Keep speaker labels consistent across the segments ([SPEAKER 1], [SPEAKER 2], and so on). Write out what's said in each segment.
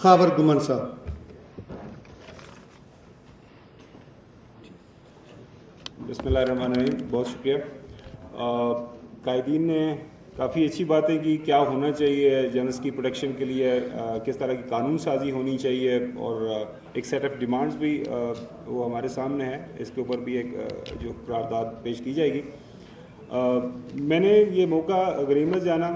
[SPEAKER 1] خاور گمن صاحب.
[SPEAKER 2] بسم اللہ الرحمن الرحیم. بہت شکریہ. قائدین نے کافی اچھی باتیں کی. کیا ہونا چاہیے جرنلسٹ کی پروٹیکشن کے لیے, کس طرح کی قانون سازی ہونی چاہیے, اور ایک سیٹ آف ڈیمانڈز بھی وہ ہمارے سامنے ہے. اس کے اوپر بھی ایک جو قرارداد پیش کی جائے گی. میں نے یہ موقع غنیمت جانا,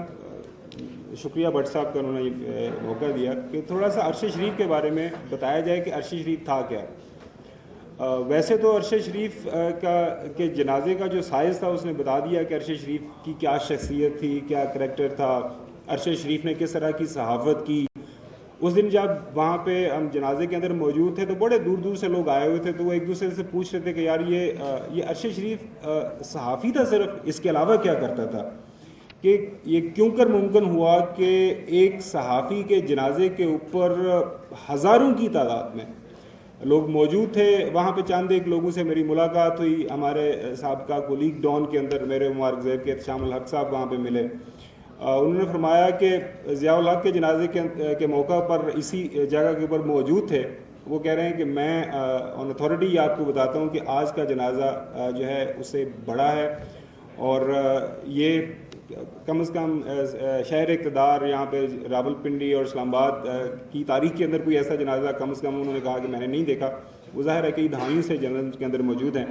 [SPEAKER 2] شکریہ بٹ صاحب کا, انہوں نے یہ موقع دیا کہ تھوڑا سا عرش شریف کے بارے میں بتایا جائے کہ عرش شریف تھا کیا. ویسے تو عرش شریف کے جنازے کا جو سائز تھا اس نے بتا دیا کہ عرش شریف کی کیا شخصیت تھی, کیا کریکٹر تھا, عرش شریف نے کس طرح کی صحافت کی. اس دن جب وہاں پہ ہم جنازے کے اندر موجود تھے تو بڑے دور دور سے لوگ آئے ہوئے تھے, تو وہ ایک دوسرے سے پوچھ رہے تھے کہ یار یہ عرش شریف صحافی تھا صرف, اس کے علاوہ کیا کرتا تھا, کہ یہ کیوں کر ممکن ہوا کہ ایک صحافی کے جنازے کے اوپر ہزاروں کی تعداد میں لوگ موجود تھے. وہاں پہ چند ایک لوگوں سے میری ملاقات ہوئی. ہمارے سابقہ کولیگ ڈان کے اندر میرے مبارک زیب کے احتشام الحق صاحب وہاں پہ ملے. انہوں نے فرمایا کہ ضیاء الحق کے جنازے کے موقع پر اسی جگہ کے اوپر موجود تھے. وہ کہہ رہے ہیں کہ میں آن اتھارٹی یہ آپ کو بتاتا ہوں کہ آج کا جنازہ جو ہے اس سے بڑا ہے, اور یہ کم از کم شہر اقتدار یہاں پہ راولپنڈی اور اسلام آباد کی تاریخ کے اندر کوئی ایسا جنازہ کم از کم انہوں نے کہا کہ میں نے نہیں دیکھا. وہ ظاہر ہے کئی دہائیوں سے جنرل کے اندر موجود ہیں.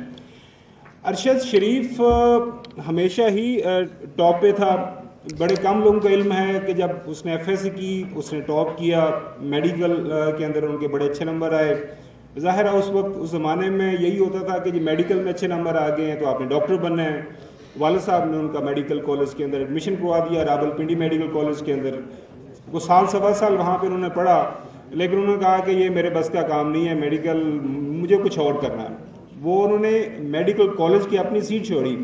[SPEAKER 2] ارشد شریف ہمیشہ ہی ٹاپ پہ تھا. بڑے کم لوگوں کا علم ہے کہ جب اس نے ایف ایس سی کی اس نے ٹاپ کیا, میڈیکل کے اندر ان کے بڑے اچھے نمبر آئے. ظاہر ہے اس وقت اس زمانے میں یہی ہوتا تھا کہ جی میڈیکل میں اچھے نمبر آ گئے ہیں تو آپ نے ڈاکٹر بننا ہے. والد صاحب نے ان کا میڈیکل کالج کے اندر ایڈمیشن کروا دیا, راولپنڈی میڈیکل کالج کے اندر. وہ سال سوا سال وہاں پہ انہوں نے پڑھا, لیکن انہوں نے کہا کہ یہ میرے بس کا کام نہیں ہے میڈیکل, مجھے کچھ اور کرنا ہے. وہ انہوں نے میڈیکل کالج کی اپنی سیٹ چھوڑی,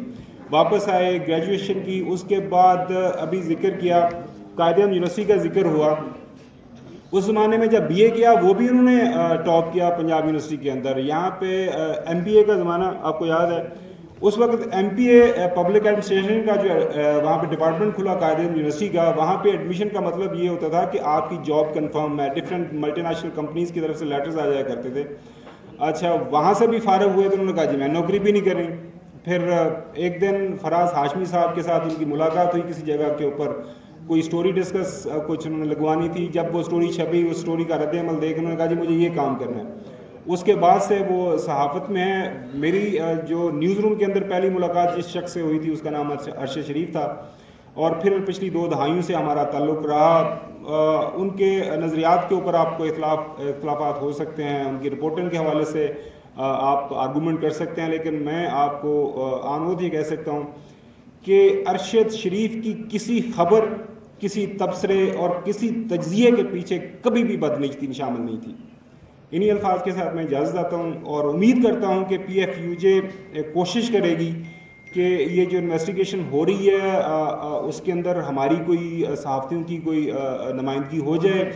[SPEAKER 2] واپس آئے, گریجویشن کی. اس کے بعد ابھی ذکر کیا قائد اعظم یونیورسٹی کا ذکر ہوا. اس زمانے میں جب بی اے کیا وہ بھی انہوں نے ٹاپ کیا پنجاب یونیورسٹی کے اندر. یہاں پہ ایم پی اے کا زمانہ آپ کو یاد ہے, اس وقت M P A public administration کا جو وہاں پہ ڈپارٹمنٹ کھلا قائد اعظم یونیورسٹی کا, وہاں پہ ایڈمیشن کا مطلب یہ ہوتا تھا کہ آپ کی جاب کنفرم ہے. ڈفرینٹ ملٹی نیشنل کمپنیز کی طرف سے لیٹرز آ جایا کرتے تھے. اچھا وہاں سے بھی فارغ ہوئے تو انہوں نے کہا جی میں نوکری بھی نہیں کریں. پھر ایک دن فراز ہاشمی صاحب کے ساتھ ان کی ملاقات ہوئی کسی جگہ کے اوپر, کوئی سٹوری ڈسکس کچھ انہوں نے لگوانی تھی. جب وہ سٹوری چھپی, اس سٹوری کا رد عمل دیکھ انہوں نے کہا جی مجھے یہ کام کرنا ہے. اس کے بعد سے وہ صحافت میں ہے. میری جو نیوز روم کے اندر پہلی ملاقات جس شخص سے ہوئی تھی اس کا نام عرش شریف تھا, اور پھر پچھلی 2 دہائیوں سے ہمارا تعلق رہا. ان کے نظریات کے اوپر آپ کو اختلافات ہو سکتے ہیں, ان کی رپورٹنگ کے حوالے سے آپ آرگومنٹ کر سکتے ہیں, لیکن میں آپ کو آنود یہ کہہ سکتا ہوں کہ ارشد شریف کی کسی خبر, کسی تبصرے اور کسی تجزیے کے پیچھے کبھی بھی بدنیتی شامل نہیں تھی. انہی الفاظ کے ساتھ میں اجازت دیتا ہوں, اور امید کرتا ہوں کہ پی ایف یو جے کوشش کرے گی کہ یہ جو انویسٹیگیشن ہو رہی ہے اس کے اندر ہماری کوئی صحافیوں کی کوئی نمائندگی ہو جائے.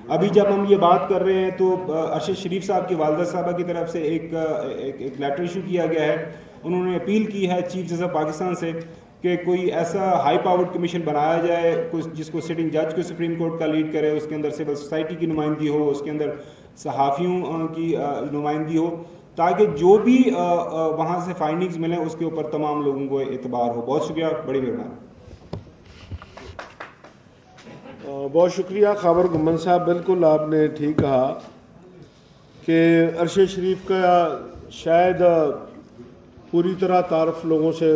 [SPEAKER 2] ابھی جب ہم یہ بات کر رہے ہیں تو ارشد شریف صاحب کی والدہ صاحبہ کی طرف سے ایک لیٹر ایشو کیا گیا ہے. انہوں نے اپیل کی ہے چیف جسٹس آف پاکستان سے کہ کوئی ایسا ہائی پاورڈ کمیشن بنایا جائے جس کو سٹنگ جج کو سپریم کورٹ کا لیڈ کرے, اس کے اندر سول سوسائٹی کی نمائندگی ہو, اس کے اندر صحافیوں کی نمائندگی ہو, تاکہ جو بھی وہاں سے فائنڈنگز ملیں اس کے اوپر تمام لوگوں کو اعتبار ہو. بہت شکریہ, بڑی مہربانی.
[SPEAKER 1] بہت شکریہ خاور گمن صاحب. بالکل آپ نے ٹھیک کہا کہ عرش شریف کا شاید پوری طرح تعارف لوگوں سے